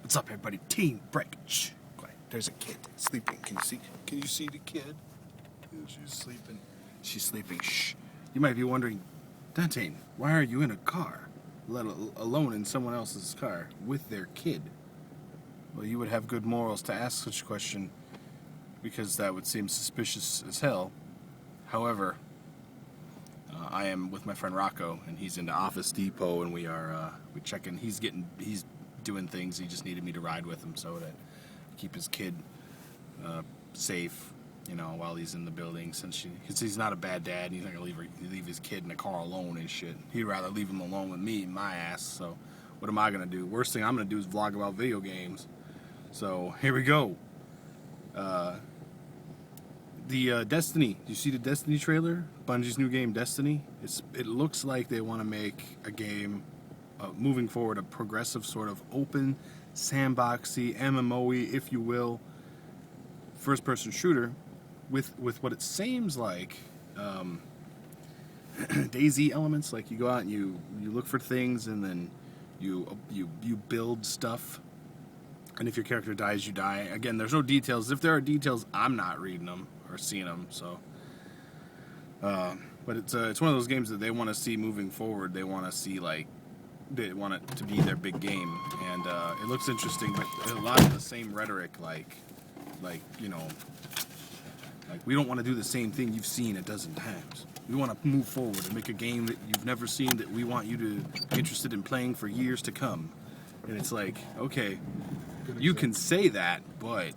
What's up, everybody? Team break. Shh. Quiet. There's a kid sleeping. Can you see the kid? She's sleeping. She's sleeping. Shh. You might be wondering, Dante, why are you in a car, let alone in someone else's car with their kid? Well, you would have good morals to ask such a question, because that would seem suspicious as hell. However, I am with my friend Rocco, and he's into Office Depot, and we checking. He's doing things. He just needed me to ride with him so that keep his kid safe, while he's in the building. Because he's not a bad dad, and he's not gonna leave his kid in the car alone and shit. He'd rather leave him alone with me, my ass. So, what am I gonna do? Worst thing I'm gonna do is vlog about video games. So here we go. The Destiny. Do you see the Destiny trailer? Bungie's new game, Destiny. It looks like they want to make a game, moving forward, a progressive sort of open, sandboxy, MMO-y, if you will, first-person shooter, with what it seems like DayZ elements. Like you go out and you look for things, and then you build stuff. And if your character dies, you die. Again, there's no details. If there are details, I'm not reading them or seeing them. So, but it's one of those games that they want to see moving forward. They want to see they want it to be their big game, and it looks interesting. But a lot of the same rhetoric, like we don't want to do the same thing you've seen a dozen times. We want to move forward and make a game that you've never seen, that we want you to be interested in playing for years to come. And it's like, okay, you can say that, but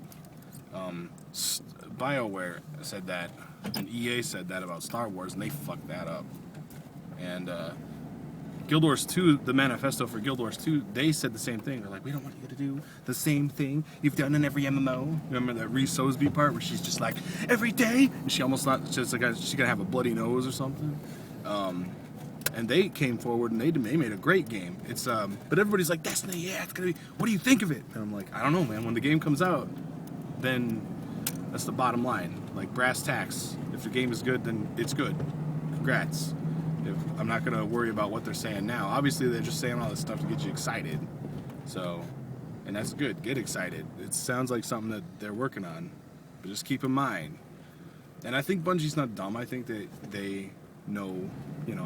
BioWare said that, and EA said that about Star Wars, and they fucked that up. And Guild Wars 2, the manifesto for Guild Wars 2, they said the same thing. They're like, we don't want you to do the same thing you've done in every MMO. Remember that Rhys Sosby part where she's just like, every day? And she almost thought she's gonna have a bloody nose or something. And they came forward and they made a great game. It's but everybody's like, Destiny, yeah, it's gonna be. What do you think of it? And I'm like, I don't know, man. When the game comes out, then that's the bottom line. Like brass tacks. If the game is good, then it's good. Congrats. I'm not gonna worry about what they're saying now. Obviously, they're just saying all this stuff to get you excited. So, and that's good. Get excited. It sounds like something that they're working on. But just keep in mind. And I think Bungie's not dumb. I think they know.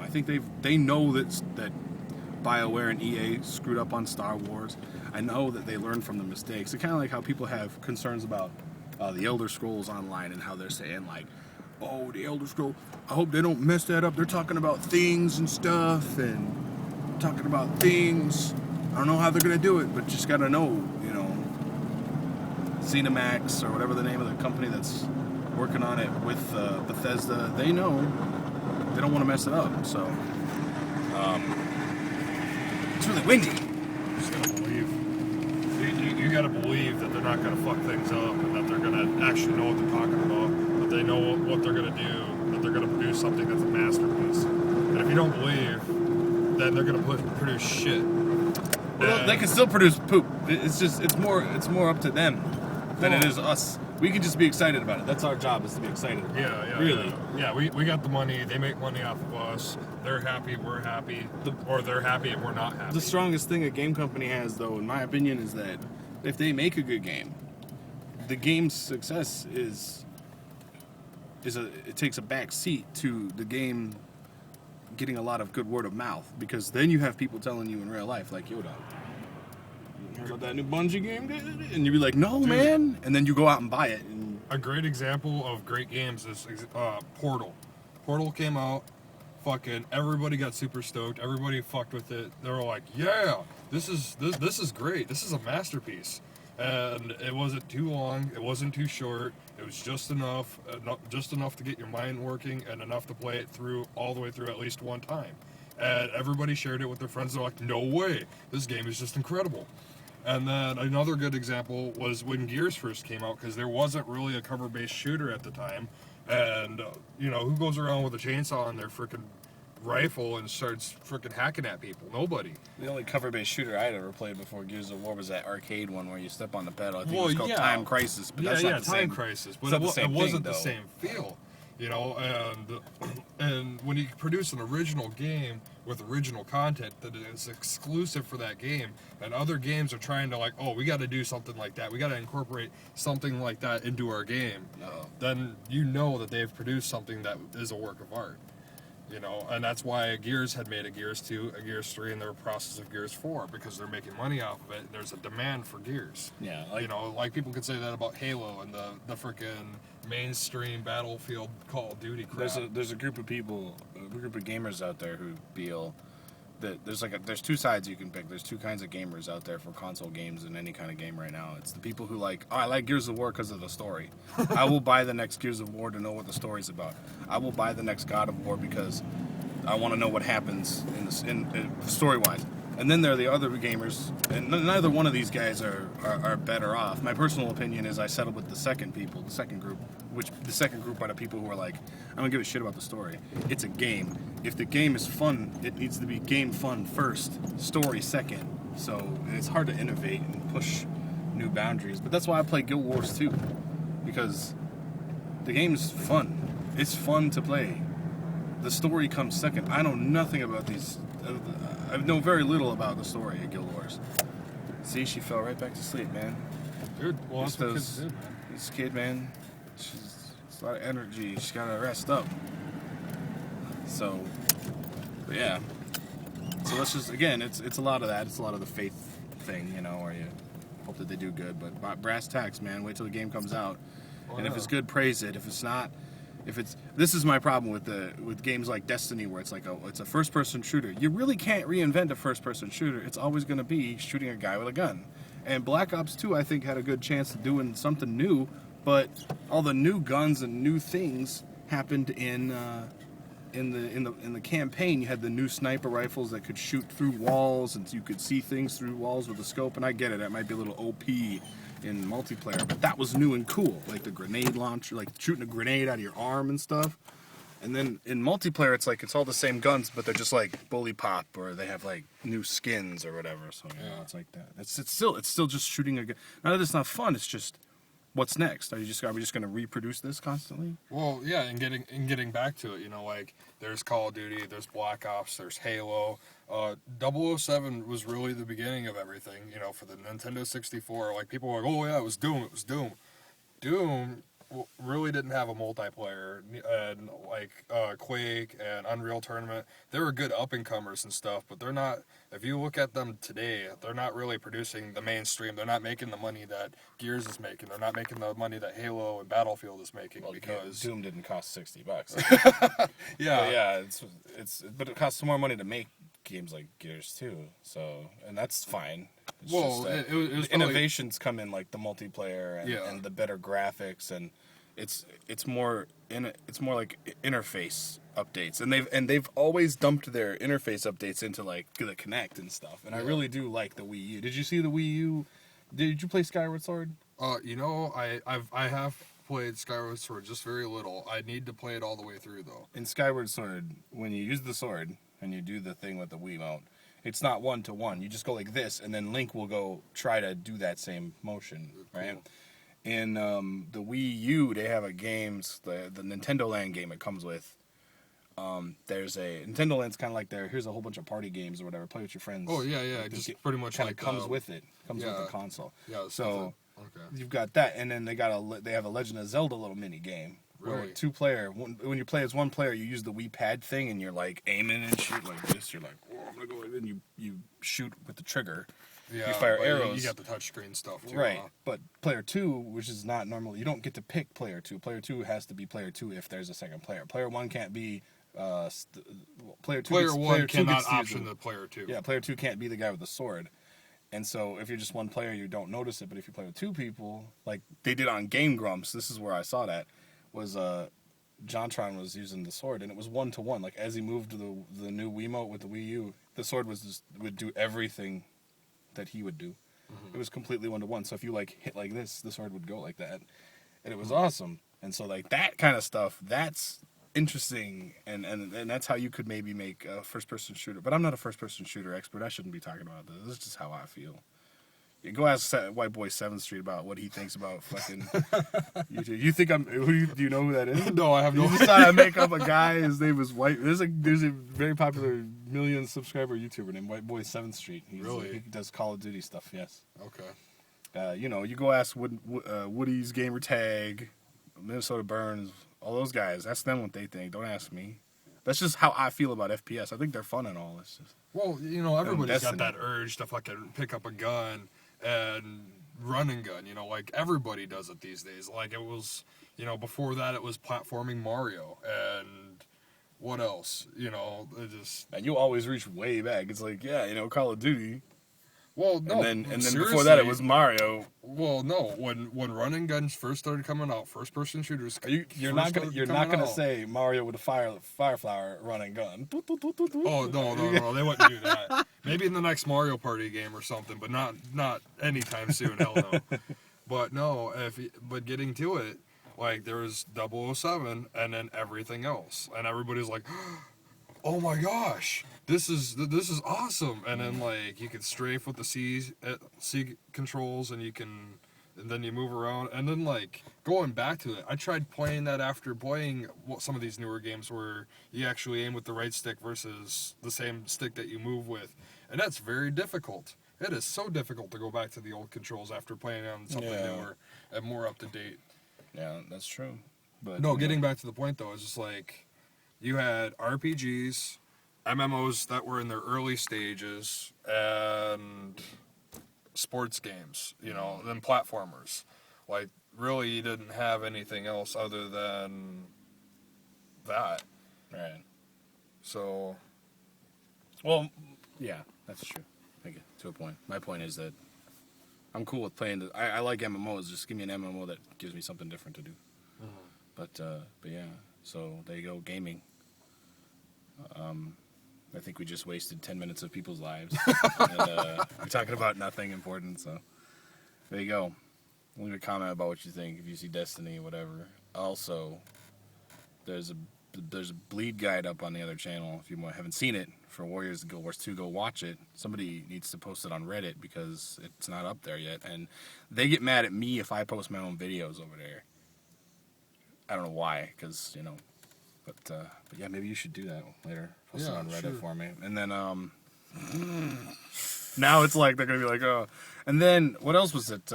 I think they know that BioWare and EA screwed up on Star Wars. I know that they learned from the mistakes. It's kind of like how people have concerns about the Elder Scrolls Online and how they're saying like, oh, the Elder Scrolls, I hope they don't mess that up. They're talking about things and stuff and talking about things. I don't know how they're going to do it, but just got to know, ZeniMax or whatever the name of the company that's working on it with Bethesda, they know they don't want to mess it up. So, it's really windy. You just gotta believe. You gotta believe that they're not gonna fuck things up and that they're gonna actually know what they're talking about, that they know what they're gonna do, that they're gonna produce something that's a masterpiece. And if you don't believe, then they're gonna produce shit. Well, they can still produce poop. It's more up to them than it is us. We can just be excited about it. That's our job, is to be excited about it. Really. Yeah, we got the money. They make money off of us. They're happy, we're happy. Or they're happy and we're not happy. The strongest thing a game company has, though, in my opinion, is that if they make a good game, the game's success it takes a back seat to the game getting a lot of good word of mouth, because then you have people telling you in real life, like, yo, dog, you heard about that new Bungie game? And you'd be like, no, dude, man. And then you go out and buy it. And a great example of great games is Portal. Portal came out, fucking everybody got super stoked. Everybody fucked with it. They were like, yeah, this is great. This is a masterpiece. And it wasn't too long. It wasn't too short. It was just enough to get your mind working and enough to play it through all the way through at least one time. And everybody shared it with their friends. They're like, no way, this game is just incredible. And then another good example was when Gears first came out, because there wasn't really a cover-based shooter at the time. And, who goes around with a chainsaw on their freaking rifle and starts freaking hacking at people? Nobody. The only cover-based shooter I'd ever played before Gears of War was that arcade one where you step on the pedal. I think it was called Time Crisis, but that's not the same. Time Crisis, but it wasn't the same feel. And when you produce an original game with original content that is exclusive for that game, and other games are trying to like, oh, we got to do something like that, we got to incorporate something like that into our game, then you know that they've produced something that is a work of art. You know, and that's why Gears had made a Gears 2, a Gears 3, and they're in the process of Gears 4, because they're making money off of it, and there's a demand for Gears. Yeah. You know, like people could say that about Halo and the freaking mainstream Battlefield Call of Duty crap. There's a group of people, a group of gamers out there who feel that there's two sides you can pick. There's two kinds of gamers out there for console games and any kind of game right now. It's the people who like, oh, I like Gears of War because of the story. I will buy the next Gears of War to know what the story's about. I will buy the next God of War because I want to know what happens in story-wise. And then there are the other gamers, and neither one of these guys are better off. My personal opinion is I settled with the second group, which the second group are the people who are like, I don't give a shit about the story. It's a game. If the game is fun, it needs to be game fun first, story second. So it's hard to innovate and push new boundaries. But that's why I play Guild Wars 2, because the game's fun. It's fun to play. The story comes second. I know nothing about these. I know very little about the story of Guild Wars. See, she fell right back to sleep, man. Dude, well, that's what kids do, man. This kid, man, it's a lot of energy. She's got to rest up. So, but yeah. So let's just, again, it's a lot of that. It's a lot of the faith thing, you know, where you hope that they do good. But brass tacks, man, wait till the game comes out. Oh, and yeah. if it's good, praise it. If it's not, this is my problem with games like Destiny, where it's like it's a first-person shooter. You really can't reinvent a first-person shooter. It's always going to be shooting a guy with a gun. And Black Ops 2, I think, had a good chance of doing something new, but all the new guns and new things happened in the campaign. You had the new sniper rifles that could shoot through walls, and you could see things through walls with a scope. And I get it; that might be a little OP in multiplayer, but that was new and cool, like the grenade launcher, like shooting a grenade out of your arm and stuff. And then in multiplayer, it's all the same guns, but they're just like bully pop, or they have like new skins or whatever. So yeah, it's like that. It's still just shooting a gun. Now that it's not fun, it's just what's next. Are we just going to reproduce this constantly? Well, yeah, and getting back to it, you know, like there's Call of Duty, there's Black Ops, there's Halo. 007 was really the beginning of everything, you know, for the Nintendo 64. Like people were like, oh yeah, it was Doom. Doom really didn't have a multiplayer, and like Quake and Unreal Tournament, they were good up-and-comers and stuff, but they're not, if you look at them today, they're not really producing the mainstream. They're not making the money that Gears is making. They're not making the money that Halo and Battlefield is making, because Doom didn't cost $60. Yeah. But yeah, but it costs more money to make games like Gears too, so, and that's fine. It's well, just it was innovations come in, like the multiplayer and the better graphics, and it's more like interface updates, and they've always dumped their interface updates into like the Kinect and stuff. And I really do like the Wii U. Did you see the Wii U? Did you play Skyward Sword? You know, I have played Skyward Sword just very little. I need to play it all the way through though. In Skyward Sword, when you use the sword and you do the thing with the Wiimote, it's not one-to-one. You just go like this, and then Link will go try to do that same motion, right? Cool. In the Wii U, they have a games, the Nintendo Land game it comes with. There's a Nintendo Land's kind of like here's a whole bunch of party games or whatever. Play with your friends. Oh yeah, it just pretty much like comes with it. Comes with the console. Yeah. So okay. You've got that, and then they have a Legend of Zelda little mini game. Really? Where two-player, when you play as one player, you use the Wii pad thing, and you're like aiming and shoot like this. You're like, whoa, I'm gonna go, and then you shoot with the trigger. Yeah, you fire arrows. You got the touchscreen stuff too. Right, but player 2, which is not normal, you don't get to pick player 2. Player 2 has to be player 2 if there's a second player. Player 1 can't be. Player 1 cannot option the player 2. Yeah, player 2 can't be the guy with the sword. And so if you're just one player, you don't notice it. But if you play with two people, like they did on Game Grumps, this is where I saw that, was Jontron was using the sword, and it was 1-to-1. Like as he moved to the new Wiimote with the Wii U, the sword would do everything that he would do. Mm-hmm. It was completely 1-to-1. So if you like hit like this, the sword would go like that, and it was awesome. And so like that kind of stuff, that's interesting, and that's how you could maybe make a first-person shooter. But I'm not a first-person shooter expert. I shouldn't be talking about this. This is just how I feel. You go ask White Boy 7th Street about what he thinks about fucking YouTube. You think do you know who that is? No, I have no. You just thought I'd make up a guy. His name was White. There's a very popular million subscriber YouTuber named White Boy 7th Street. Really? He does Call of Duty stuff, yes. Okay. You know, you go ask Woody's Gamer Tag, Minnesota Burns, all those guys. Ask them what they think. Don't ask me. That's just how I feel about FPS. I think they're fun and all. It's just... Well, you know, everybody's got Destiny. that urge to fucking pick up a gun and run and gun. You know, like everybody does it these days. Like it was, you know, before that it was platforming Mario and what else? You know, it just. And you always reach way back. It's like, yeah, you know, Call of Duty. Well, no. And then before that it was Mario. Well, no. When run and guns first started coming out, first person shooters. You're not gonna say Mario with a fire flower run and gun. Oh no, they wouldn't do that. Maybe in the next Mario Party game or something, but not anytime soon. Hell no. But no, but getting to it, like there was 007 and then everything else, and everybody's like, oh my gosh, this is awesome. And then like you can strafe with the C controls, and then you move around, and then like going back to it, I tried playing that after playing some of these newer games where you actually aim with the right stick versus the same stick that you move with, and that's very difficult. It is so difficult to go back to the old controls after playing on something newer and more up to date. Yeah, that's true. But no, getting back to the point though, is just like you had RPGs, MMOs that were in their early stages, and sports games, you know, then platformers. Like, really, you didn't have anything else other than that. Right. So. Well, yeah, that's true. I get to a point. My point is that I'm cool with playing. I like MMOs. Just give me an MMO that gives me something different to do. Mm-hmm. But yeah. So there you go, gaming. I think we just wasted 10 minutes of people's lives. And, we're talking about nothing important, so there you go. Leave a comment about what you think if you see Destiny, whatever. Also, there's a bleed guide up on the other channel. If you haven't seen it, for Warriors Guild Wars 2, go watch it. Somebody needs to post it on Reddit because it's not up there yet. And they get mad at me if I post my own videos over there. I don't know why, because, you know. But yeah, maybe you should do that later. Post it on Reddit for me. And then, now it's like, they're going to be like, oh. And then, what else was it?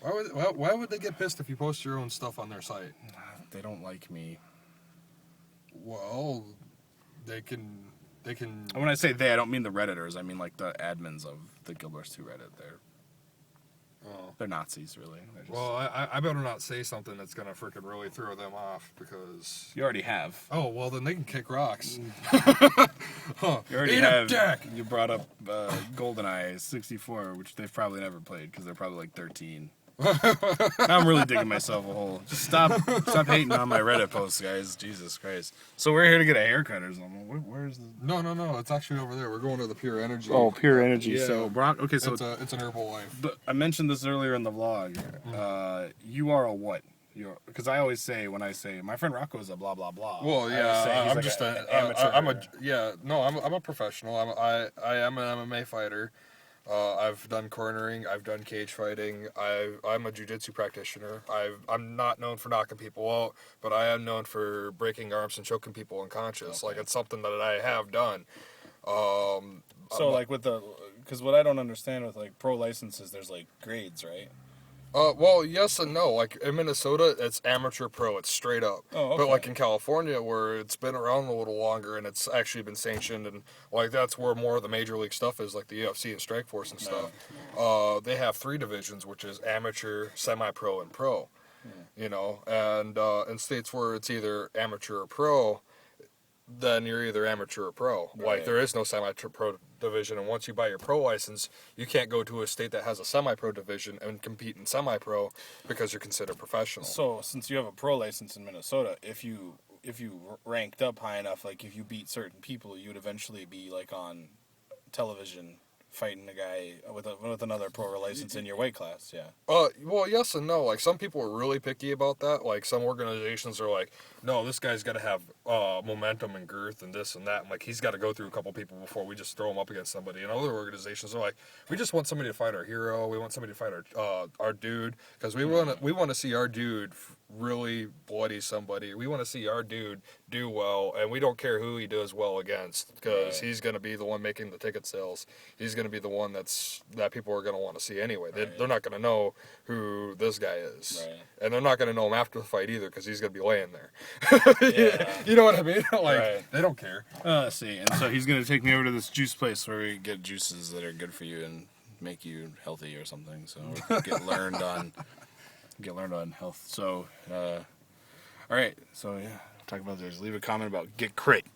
Why would they get pissed if you post your own stuff on their site? They don't like me. Well, they can. And when I say they, I don't mean the Redditors. I mean like the admins of the Guild Wars 2 Reddit. They're Nazis, really. Just... Well, I better not say something that's gonna freaking really throw them off because you already have. Oh well, then they can kick rocks. You already have. You brought up GoldenEye 64, which they've probably never played because they're probably like 13. I'm really digging myself a hole. Just stop hating on my Reddit posts, guys. Jesus Christ. So we're here to get a haircut or something. Where's the... No. It's actually over there. We're going to the Pure Energy. Oh, Pure Energy. Yeah. So Brock. Okay, so it's an Herbalife. But I mentioned this earlier in the vlog. You are a what? Because I always say when I say my friend Rocco is a blah blah blah. Well, yeah, I'm like just an amateur. I'm a professional. I am an MMA fighter. I've done cornering. I've done cage fighting. I'm a jiu-jitsu practitioner. I'm not known for knocking people out, but I am known for breaking arms and choking people unconscious. Okay. Like, it's something that I have done. So, like, because what I don't understand with, like, pro licenses, there's, like, grades, right? Well, yes and no. Like, in Minnesota, it's amateur pro. It's straight up. Oh, okay. But, like, in California, where it's been around a little longer and it's actually been sanctioned, and, like, that's where more of the major league stuff is, like the UFC and Strikeforce and stuff. They have 3 divisions, which is amateur, semi-pro, and pro. You know? And in states where it's either amateur or pro, then you're either amateur or pro. Right. Like, there is no semi-pro division, and once you buy your pro license, you can't go to a state that has a semi-pro division and compete in semi-pro because you're considered professional. So, since you have a pro license in Minnesota, if you ranked up high enough, like if you beat certain people, you would eventually be like on television fighting a guy with another pro license in your weight class. Yeah. Well, yes and no. Like, some people are really picky about that. Like, some organizations are like, no, this guy's got to have momentum and girth and this and that. And, like, he's got to go through a couple people before we just throw him up against somebody. And other organizations are like, we just want somebody to fight our hero. We want somebody to fight our dude, because we want to see our dude really bloody somebody. We want to see our dude do well, and we don't care who he does well against, because he's going to be the one making the ticket sales. He's going to be the one that people are going to want to see anyway. They're not going to know who this guy is, and they're not going to know him after the fight either, because he's going to be laying there. You know what I mean? Like, they don't care. Let's see. And so he's going to take me over to this juice place where we get juices that are good for you and make you healthy or something. So get learned on health. So, all right. So, yeah, talk about this. Leave a comment about get crate.